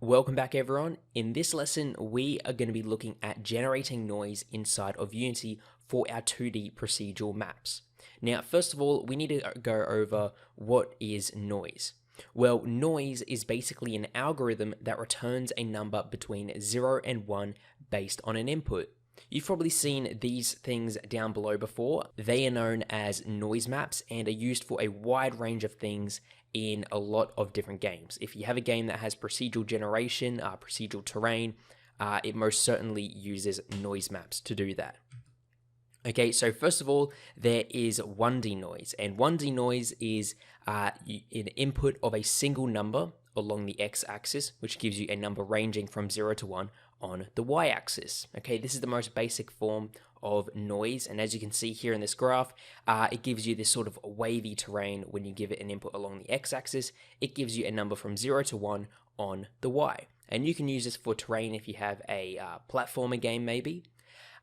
Welcome back everyone. In this lesson, we are going to be looking at generating noise inside of Unity for our 2D procedural maps. Now, first of all, we need to go over what is noise. Well, noise is basically an algorithm that returns a number between 0 and 1 based on an input. You've probably seen these things down below before. They are known as noise maps and are used for a wide range of things in a lot of different games. If you have a game that has procedural generation, procedural terrain, it most certainly uses noise maps to do that. Okay, so first of all, there is 1D noise, and 1D noise is an input of a single number along the x-axis, which gives you a number ranging from 0 to 1 on the y-axis. Okay, this is the most basic form of noise, and as you can see here in this graph, it gives you this sort of wavy terrain when you give it an input along the x-axis. It gives you a number from 0 to 1 on the y, and you can use this for terrain if you have a platformer game maybe.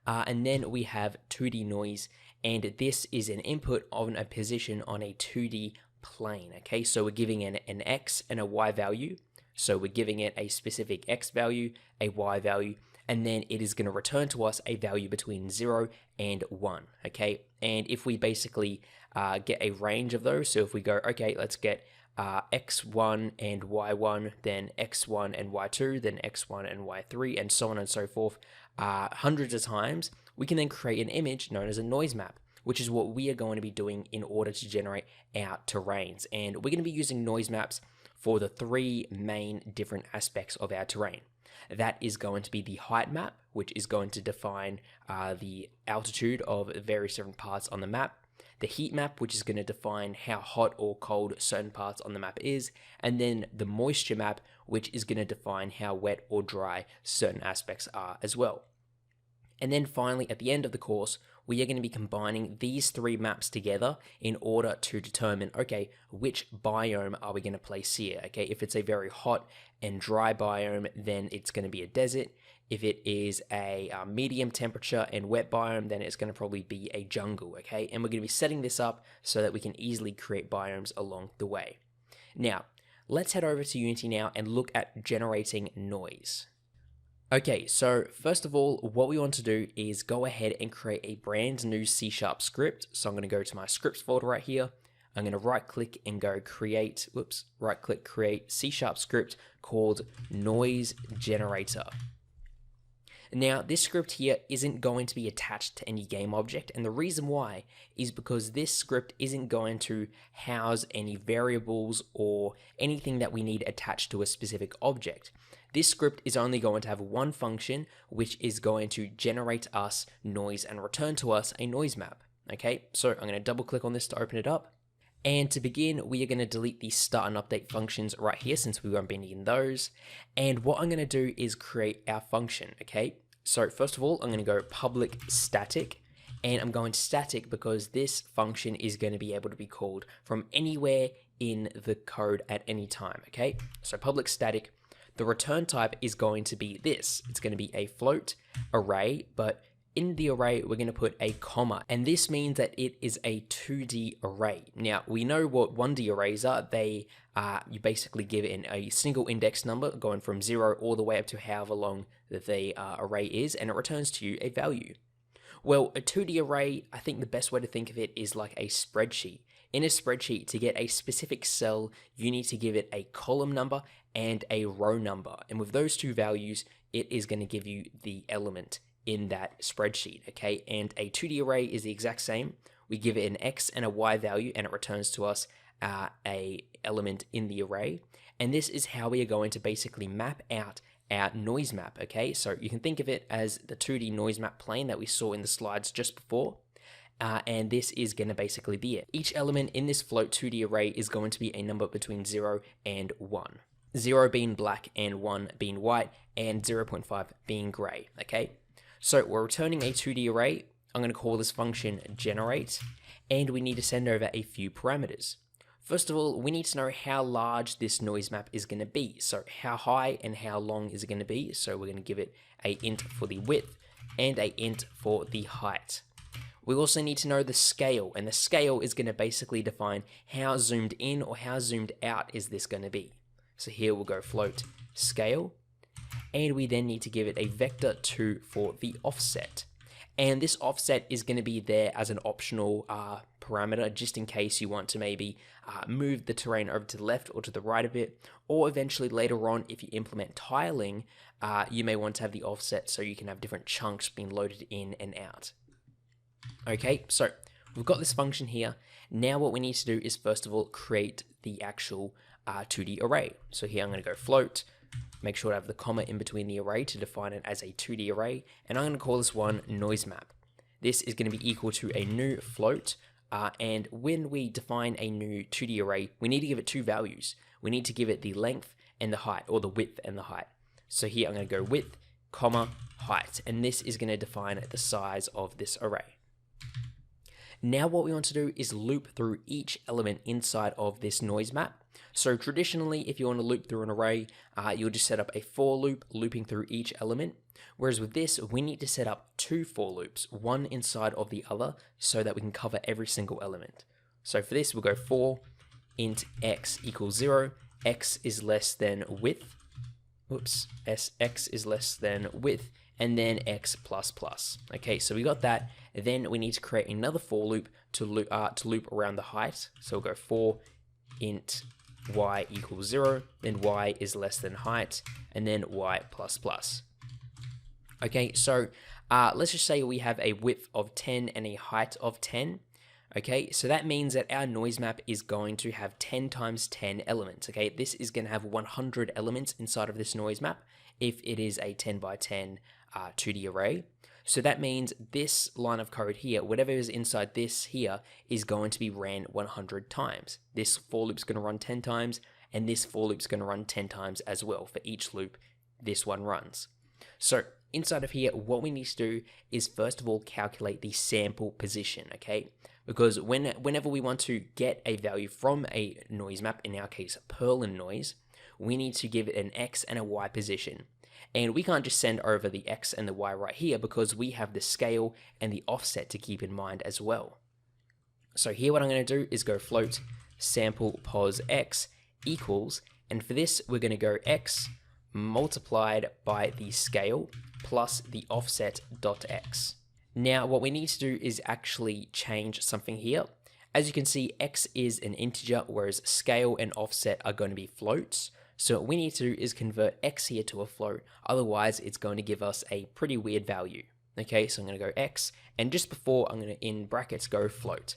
And then we have 2D noise, and this is an input on a position on a 2D plane. Okay, so we're giving an x and a y value. So we're giving it a specific x value, a y value, and then it is going to return to us a value between 0 and 1. Okay, and if we basically get a range of those, so if we go, okay, let's get x1 and y1, then x1 and y2, then x1 and y3, and so on and so forth, hundreds of times, we can then create an image known as a noise map, which is what we are going to be doing in order to generate our terrains. And we're going to be using noise maps for the three main different aspects of our terrain. That is going to be the height map, which is going to define the altitude of various different parts on the map. The heat map, which is going to define how hot or cold certain parts on the map is, and then the moisture map, which is going to define how wet or dry certain aspects are as well. And then finally, at the end of the course, we are going to be combining these three maps together in order to determine, okay, which biome are we going to place here? Okay, if it's a very hot and dry biome, then it's going to be a desert. If it is a medium temperature and wet biome, then it's going to probably be a jungle, okay? And we're going to be setting this up so that we can easily create biomes along the way. Now, let's head over to Unity now and look at generating noise. Okay, so first of all, what we want to do is go ahead and create a brand new C# script. So I'm going to go to my scripts folder right here. I'm going to right click and go create, create C# script called noise generator. Now, this script here isn't going to be attached to any game object, and the reason why is because this script isn't going to house any variables or anything that we need attached to a specific object. This script is only going to have one function, which is going to generate us noise and return to us a noise map. Okay, so I'm going to double click on this to open it up. And to begin, we are going to delete the start and update functions right here since we won't be needing those. And what I'm going to do is create our function, okay? So first of all, I'm going to go public static, and I'm going static because this function is going to be able to be called from anywhere in the code at any time, okay? So public static, the return type is going to be this. It's going to be a float array, but in the array, we're going to put a comma, and this means that it is a 2D array. Now, we know what 1D arrays are. You basically give it a single index number going from 0 all the way up to however long the array is, and it returns to you a value. Well, a 2D array, I think the best way to think of it is like a spreadsheet. In a spreadsheet, to get a specific cell, you need to give it a column number and a row number, and with those two values, it is going to give you the element in that spreadsheet, okay? And a 2D array is the exact same. We give it an X and a Y value, and it returns to us a element in the array. And this is how we are going to basically map out our noise map, okay? So you can think of it as the 2D noise map plane that we saw in the slides just before. And this is going to basically be it. Each element in this float 2D array is going to be a number between 0 and 1. 0 being black and 1 being white, and 0.5 being gray, okay? So we're returning a 2D array. I'm going to call this function generate, and we need to send over a few parameters. First of all, we need to know how large this noise map is going to be. So how high and how long is it going to be? So we're going to give it a int for the width and a int for the height. We also need to know the scale, and the scale is going to basically define how zoomed in or how zoomed out is this going to be. So here we'll go float scale, and we then need to give it a vector 2 for the offset. And this offset is going to be there as an optional parameter, just in case you want to maybe move the terrain over to the left or to the right a bit, or eventually later on, if you implement tiling, you may want to have the offset so you can have different chunks being loaded in and out. Okay, so we've got this function here. Now what we need to do is first of all create the actual 2D array. So here I'm going to go float, make sure to have the comma in between the array to define it as a 2D array, and I'm going to call this one noise map. This is going to be equal to a new float, and when we define a new 2D array, we need to give it two values. We need to give it the length and the height, or the width and the height. So here I'm going to go width, comma, height, and this is going to define the size of this array. Now what we want to do is loop through each element inside of this noise map. So traditionally, if you want to loop through an array, you'll just set up a for loop looping through each element. Whereas with this, we need to set up two for loops, one inside of the other, so that we can cover every single element. So for this, we'll go for int x equals 0, x is less than width, x is less than width, and then x plus plus. Okay, so we got that. Then we need to create another for loop to loop around the height. So we'll go for int y equals 0, then y is less than height, and then y plus plus. Okay, so let's just say we have a width of 10 and a height of 10. Okay, so that means that our noise map is going to have 10 times 10 elements. Okay, this is going to have 100 elements inside of this noise map if it is a 10 by 10 2D array. So that means this line of code here, whatever is inside this here, is going to be ran 100 times. This for loop is going to run 10 times, and this for loop is going to run 10 times as well for each loop this one runs. So inside of here, what we need to do is first of all calculate the sample position, okay? Because whenever we want to get a value from a noise map, in our case Perlin noise, we need to give it an x and a y position. And we can't just send over the x and the y right here because we have the scale and the offset to keep in mind as well. So here what I'm going to do is go float sample pos x equals, and for this we're going to go x multiplied by the scale plus the offset dot x. Now what we need to do is actually change something here. As you can see, x is an integer, whereas scale and offset are going to be floats. So what we need to do is convert x here to a float, otherwise it's going to give us a pretty weird value. Okay, so I'm going to go x, and just before I'm going to, in brackets, go float.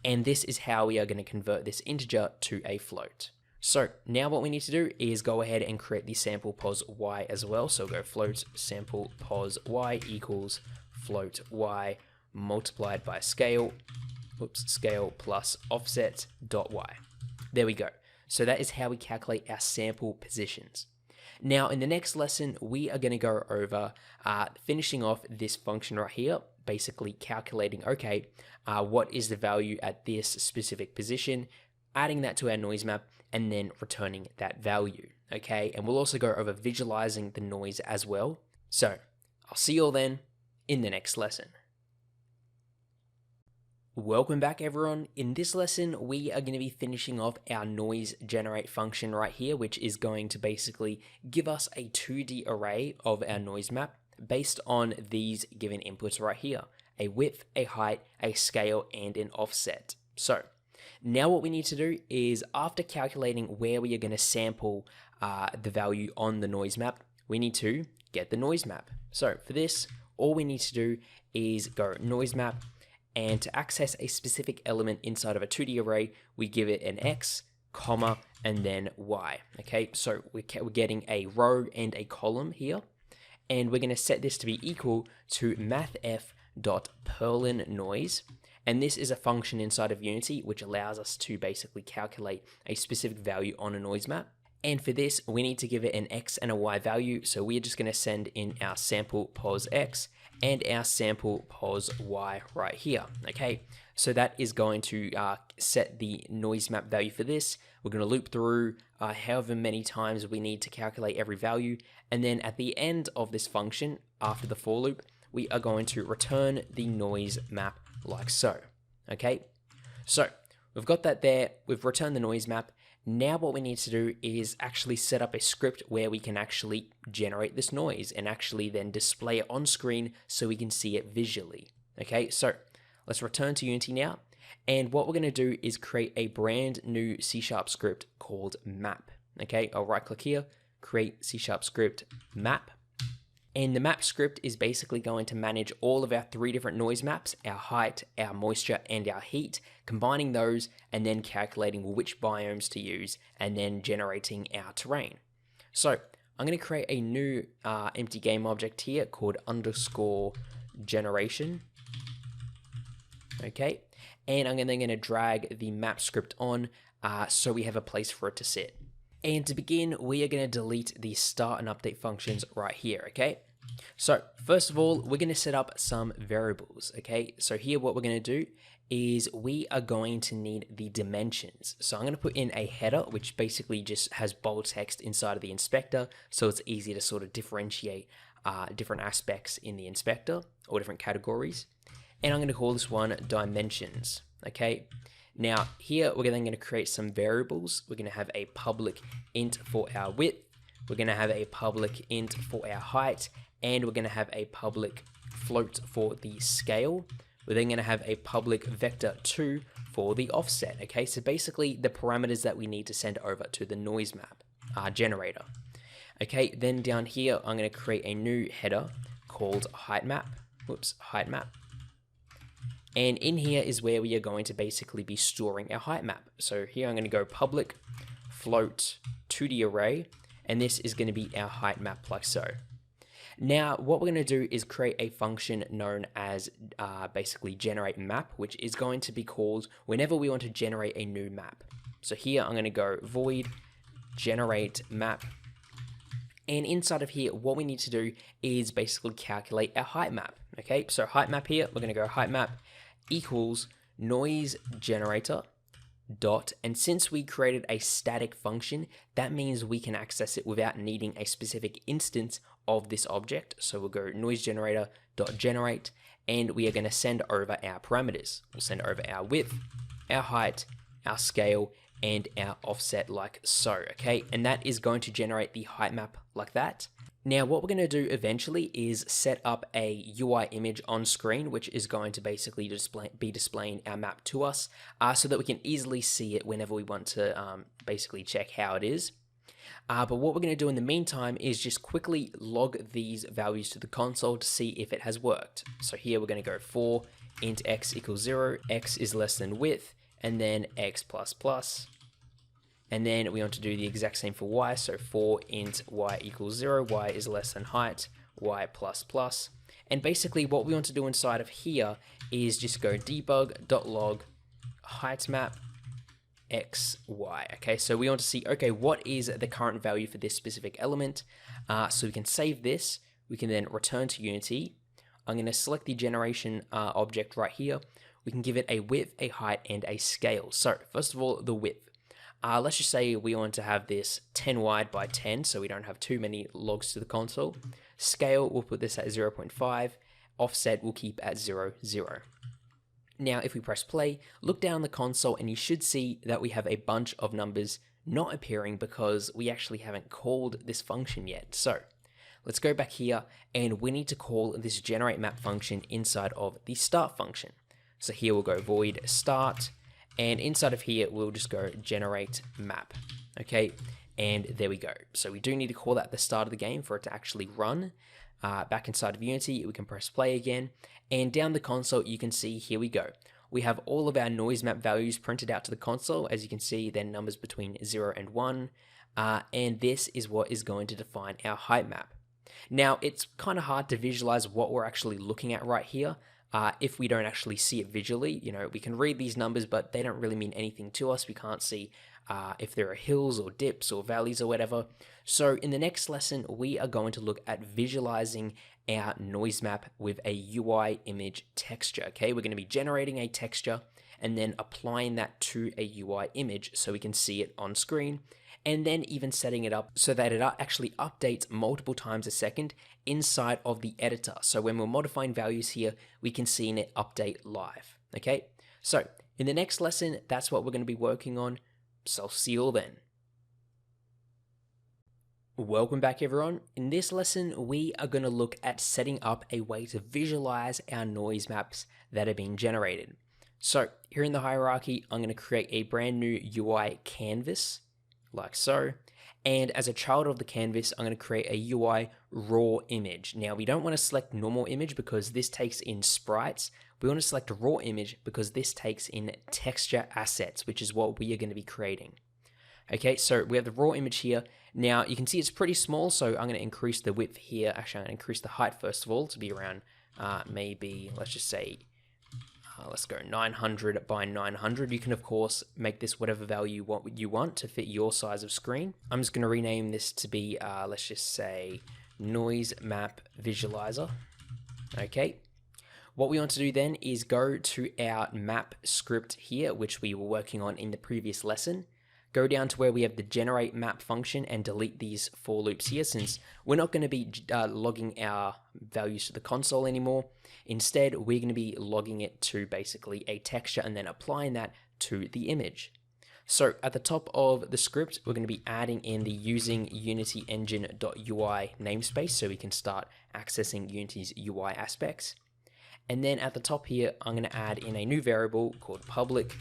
And this is how we are going to convert this integer to a float. So now what we need to do is go ahead and create the sample pos y as well. So go float sample pos y equals float y multiplied by scale, scale plus offset dot y. There we go. So that is how we calculate our sample positions. Now in the next lesson, we are going to go over finishing off this function right here, basically calculating, okay, what is the value at this specific position, adding that to our noise map, and then returning that value, okay? And we'll also go over visualizing the noise as well. So I'll see you all then in the next lesson. Welcome back everyone. In this lesson, we are going to be finishing off our noise generate function right here, which is going to basically give us a 2D array of our noise map based on these given inputs right here, a width, a height, a scale, and an offset. So now what we need to do is, after calculating where we are going to sample the value on the noise map, we need to get the noise map. So for this, all we need to do is go noise map, and to access a specific element inside of a 2D array, we give it an x, comma, and then y. Okay, so we're getting a row and a column here, and we're going to set this to be equal to mathf.perlinnoise, and this is a function inside of Unity which allows us to basically calculate a specific value on a noise map. And for this, we need to give it an x and a y value, so we're just going to send in our sample pos x and our sample pos y right here. Okay, so that is going to set the noise map value for this. We're going to loop through however many times we need to calculate every value, and then at the end of this function, after the for loop, we are going to return the noise map like so. Okay, so we've got that there, we've returned the noise map, Now what we need to do is actually set up a script where we can actually generate this noise and actually then display it on screen so we can see it visually. Okay, so let's return to Unity now. And what we're going to do is create a brand new C# script called map. Okay, I'll right click here, create C# script map. And the map script is basically going to manage all of our 3 different noise maps, our height, our moisture, and our heat, combining those and then calculating which biomes to use and then generating our terrain. So I'm going to create a new empty game object here called underscore generation. Okay, and I'm then going to drag the map script on so we have a place for it to sit. And to begin, we are going to delete the start and update functions right here, okay? So first of all, we're going to set up some variables, okay? So here what we're going to do is we are going to need the dimensions. So I'm going to put in a header, which basically just has bold text inside of the inspector, so it's easy to sort of differentiate different aspects in the inspector or different categories. And I'm going to call this one dimensions, okay? Now here we're then going to create some variables. We're going to have a public int for our width. We're going to have a public int for our height, and we're going to have a public float for the scale. We're then going to have a public vector2 for the offset. Okay, so basically the parameters that we need to send over to the noise map generator. Okay, then down here I'm going to create a new header called height map. Height map. And in here is where we are going to basically be storing our height map. So here I'm going to go public float 2D array, and this is going to be our height map like so. Now what we're going to do is create a function known as basically generate map, which is going to be called whenever we want to generate a new map. So here I'm going to go void generate map. And inside of here, what we need to do is basically calculate our height map. Okay, so height map here, we're going to go height map equals noise generator dot, and since we created a static function, that means we can access it without needing a specific instance of this object. So we'll go noise generator dot generate, and we are going to send over our parameters. We'll send over our width, our height, our scale, and our offset like so, okay? And that is going to generate the height map like that. Now what we're going to do eventually is set up a UI image on screen, which is going to basically be displaying our map to us so that we can easily see it whenever we want to basically check how it is. But what we're going to do in the meantime is just quickly log these values to the console to see if it has worked. So here we're going to go for int x equals 0, x is less than width, and then x plus plus. And then we want to do the exact same for y, so for int y equals 0, y is less than height, y plus plus. And basically what we want to do inside of here is just go debug.log height map x, y. Okay, so we want to see, okay, what is the current value for this specific element? So we can save this, we can then return to Unity. I'm going to select the generation object right here. We can give it a width, a height, and a scale. So first of all, the width. Let's just say we want to have this 10 wide by 10, so we don't have too many logs to the console. Scale, we'll put this at 0.5. Offset, we'll keep at 0, 0. Now, if we press play, look down the console and you should see that we have a bunch of numbers not appearing because we actually haven't called this function yet. So let's go back here and we need to call this generate map function inside of the start function. So here we'll go void start. And inside of here, we'll just go generate map, okay? And there we go. So we do need to call that at the start of the game for it to actually run. Back inside of Unity, we can press play again. And down the console, you can see, here we go. We have all of our noise map values printed out to the console. As you can see, they're numbers between 0 and 1. And this is what is going to define our height map. Now, it's kind of hard to visualize what we're actually looking at right here. If we don't actually see it visually, you know, we can read these numbers, but they don't really mean anything to us. We can't see if there are hills or dips or valleys or whatever. So in the next lesson, we are going to look at visualizing our noise map with a UI image texture, okay? We're going to be generating a texture and then applying that to a UI image so we can see it on screen, and then even setting it up so that it actually updates multiple times a second inside of the editor. So when we're modifying values here, we can see it update live, okay? So in the next lesson, that's what we're going to be working on. So I'll see you all then. Welcome back everyone. In this lesson, we are going to look at setting up a way to visualize our noise maps that are being generated. So here in the hierarchy, I'm going to create a brand new UI canvas, like so. And as a child of the canvas, I'm going to create a UI raw image. Now we don't want to select normal image because this takes in sprites. We want to select a raw image because this takes in texture assets, which is what we are going to be creating. Okay, so we have the raw image here. Now you can see it's pretty small, so I'm going to increase the width here. Actually, I'm going to increase the height first of all to be around maybe, let's just say, let's go 900 by 900. You can of course make this whatever value you want to fit your size of screen. I'm just going to rename this to be, let's just say, noise map visualizer. Okay. What we want to do then is go to our map script here, which we were working on in the previous lesson. Go down to where we have the generate map function and delete these for loops here, since we're not going to be logging our values to the console anymore. Instead, we're going to be logging it to basically a texture and then applying that to the image. So at the top of the script, we're going to be adding in the using Unity engine.ui namespace so we can start accessing Unity's UI aspects. And then at the top here, I'm going to add in a new variable called public.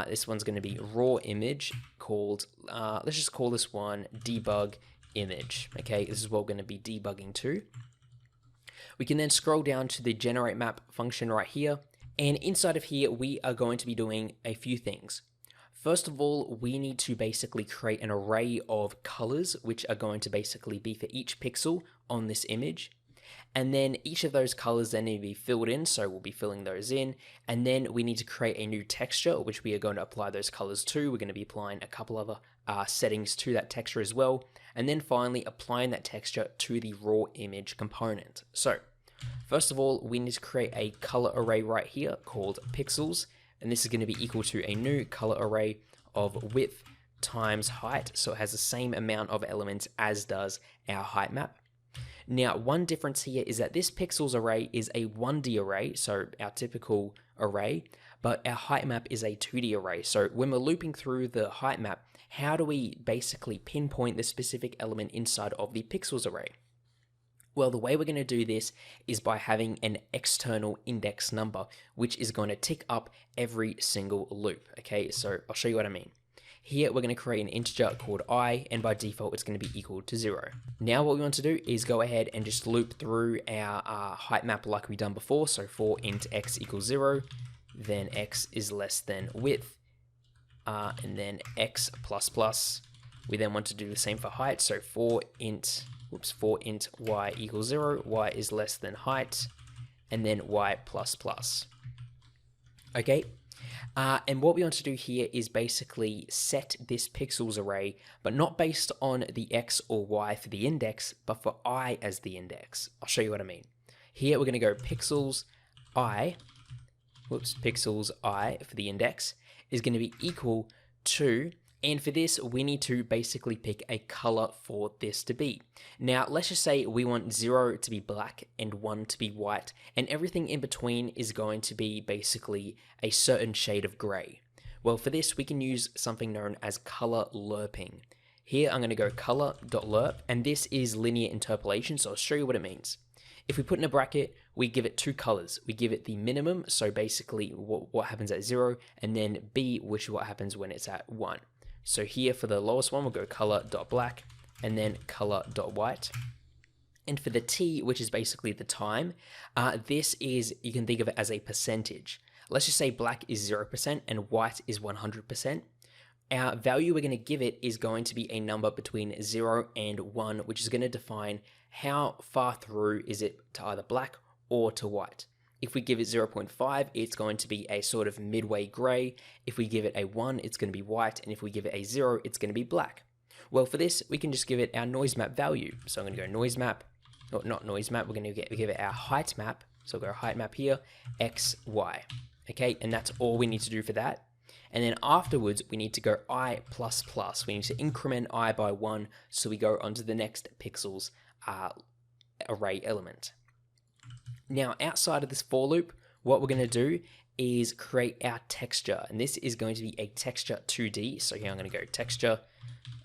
This one's going to be raw image called, let's just call this one debug image. Okay, this is what we're going to be debugging to. We can then scroll down to the generate map function right here. And inside of here, we are going to be doing a few things. First of all, we need to basically create an array of colors, which are going to basically be for each pixel on this image. And then each of those colors then need to be filled in, so we'll be filling those in. And then we need to create a new texture, which we are going to apply those colors to. We're going to be applying a couple other settings to that texture as well. And then finally applying that texture to the raw image component. So first of all, we need to create a color array right here called pixels. And this is going to be equal to a new color array of width times height. So it has the same amount of elements as does our height map. Now, one difference here is that this pixels array is a 1D array, so our typical array, but our height map is a 2D array. So when we're looping through the height map, how do we basically pinpoint the specific element inside of the pixels array? Well, the way we're going to do this is by having an external index number, which is going to tick up every single loop. Okay, so I'll show you what I mean. Here, we're going to create an integer called I, and by default, it's going to be equal to 0. Now, what we want to do is go ahead and just loop through our height map like we've done before. So for int x equals 0, then x is less than width, and then x plus plus. We then want to do the same for height. So for int y equals 0, y is less than height, and then y plus plus. Okay. And what we want to do here is basically set this pixels array, but not based on the x or y for the index, but for I as the index. I'll show you what I mean. Here we're going to go pixels I for the index is going to be equal to, and for this we need to basically pick a color for this to be. Now let's just say we want 0 to be black and 1 to be white, and everything in between is going to be basically a certain shade of gray. Well, for this we can use something known as color lerping. Here I'm going to go color.lerp, and this is linear interpolation, so I'll show you what it means. If we put in a bracket, we give it two colors. We give it the minimum, so basically what happens at 0, and then B, which is what happens when it's at 1. So here for the lowest one, we'll go color.black and then color.white. And for the T, which is basically the time, this is, you can think of it as a percentage. Let's just say black is 0% and white is 100%. Our value we're going to give it is going to be a number between 0 and 1, which is going to define how far through is it to either black or to white. If we give it 0.5, it's going to be a sort of midway gray. If we give it a 1, it's going to be white. And if we give it a 0, it's going to be black. Well, for this, we can just give it our noise map value. So I'm going to go noise map, or not noise map, we're going to give it our height map. So we'll go height map here, x, y. Okay, and that's all we need to do for that. And then afterwards, we need to go I++. We need to increment I by 1, so we go onto the next pixels array element. Now, outside of this for loop, what we're going to do is create our texture, and this is going to be a texture 2D. So here I'm going to go texture,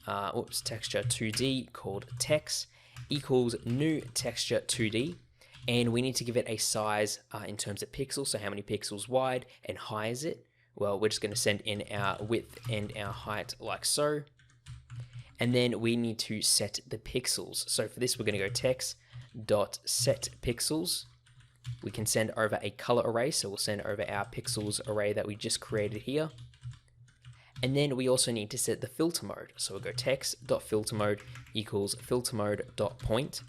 texture 2D called text equals new texture 2D, and we need to give it a size in terms of pixels. So how many pixels wide and high is it? Well, we're just going to send in our width and our height like so. And then we need to set the pixels. So for this, we're going to go text.setPixels. We can send over a color array. So we'll send over our pixels array that we just created here. And then we also need to set the filter mode. So we'll go text.filterMode equals filterMode.point.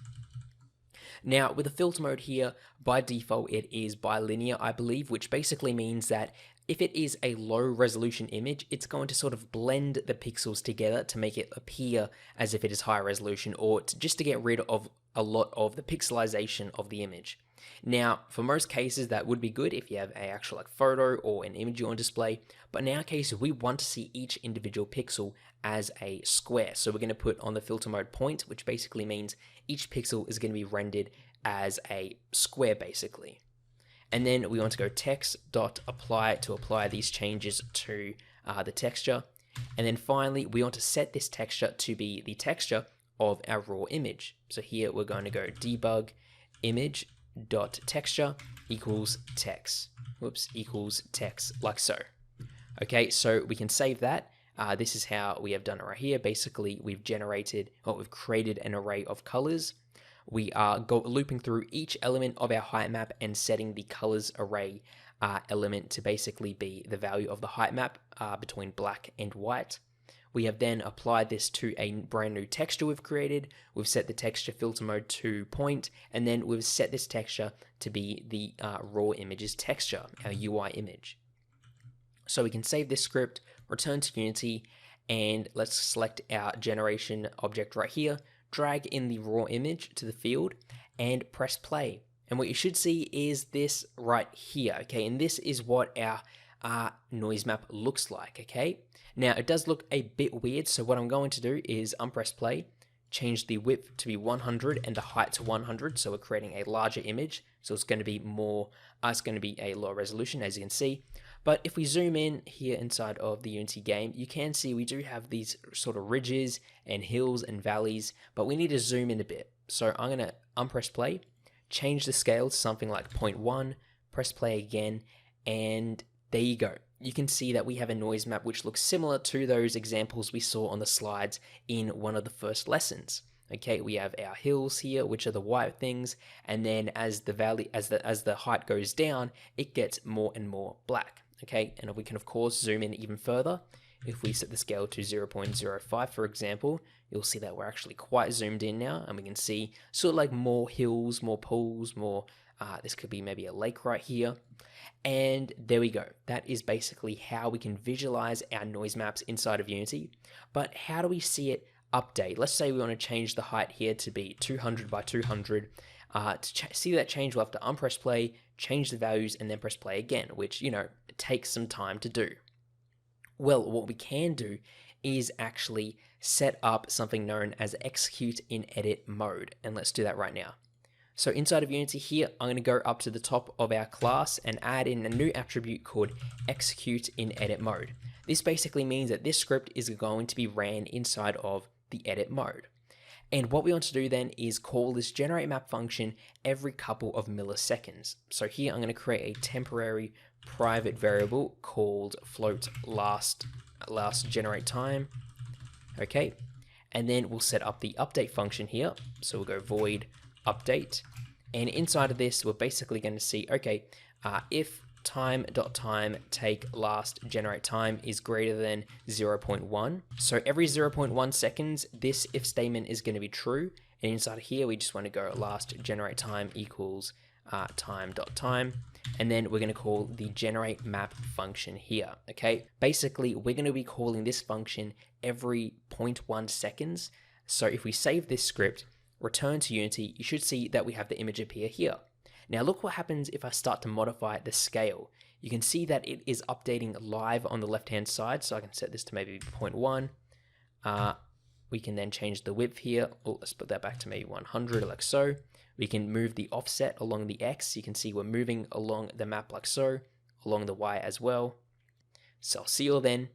Now with the filter mode here, by default, it is bilinear, I believe, which basically means that if it is a low resolution image, it's going to sort of blend the pixels together to make it appear as if it is high resolution, or just to get rid of a lot of the pixelization of the image. Now, for most cases, that would be good if you have an actual photo or an image on display, but in our case, we want to see each individual pixel as a square. So we're going to put on the filter mode point, which basically means each pixel is going to be rendered as a square, basically. And then we want to go text.apply to apply these changes to the texture. And then finally, we want to set this texture to be the texture of our raw image. So here we're going to go debug image.texture equals text. Equals text, like so. Okay, so we can save that. This is how we have done it right here. Basically, we've created an array of colors. We are looping through each element of our height map and setting the colors array element to basically be the value of the height map between black and white. We have then applied this to a brand new texture we've created. We've set the texture filter mode to point, and then we've set this texture to be the raw image's texture, our UI image. So we can save this script, return to Unity, and let's select our generation object right here, drag in the raw image to the field, and press play. And what you should see is this right here, okay? And this is what our noise map looks like, okay? Now, it does look a bit weird, so what I'm going to do is unpress play, change the width to be 100 and the height to 100, so we're creating a larger image, so it's going to be more, it's going to be a lower resolution, as you can see. But if we zoom in here inside of the Unity game, you can see we do have these sort of ridges and hills and valleys, but we need to zoom in a bit. So I'm going to unpress play, change the scale to something like 0.1, press play again, and there you go. You can see that we have a noise map which looks similar to those examples we saw on the slides in one of the first lessons. Okay, we have our hills here, which are the white things, and then as the height goes down, it gets more and more black. Okay, and we can of course zoom in even further. If we set the scale to 0.05, for example, you'll see that we're actually quite zoomed in now, and we can see sort of like more hills, more pools, more, this could be maybe a lake right here. And there we go. That is basically how we can visualize our noise maps inside of Unity. But how do we see it update? Let's say we want to change the height here to be 200 by 200. To see that change, we'll have to unpress play, change the values, and then press play again, which, takes some time to do. Well, what we can do is actually set up something known as execute in edit mode. And let's do that right now. So inside of Unity here, I'm going to go up to the top of our class and add in a new attribute called execute in edit mode. This basically means that this script is going to be ran inside of the edit mode. And what we want to do then is call this generate map function every couple of milliseconds. So here I'm going to create a temporary private variable called float last generate time. Okay. And then we'll set up the update function here. So we'll go void update, and inside of this we're basically going to see, okay, if time.time take last generate time is greater than 0.1, so every 0.1 seconds this if statement is going to be true, and inside of here we just want to go last generate time equals time.time, and then we're going to call the generate map function here. Okay, basically we're going to be calling this function every 0.1 seconds. So if we save this script, return to Unity, you should see that we have the image appear here. Now look what happens if I start to modify the scale. You can see that it is updating live on the left hand side, so I can set this to maybe 0.1. We can then change the width here. Let's put that back to maybe 100, like so. We can move the offset along the X. You can see we're moving along the map like so, along the Y as well. So I'll see you all then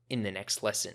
in the next lesson.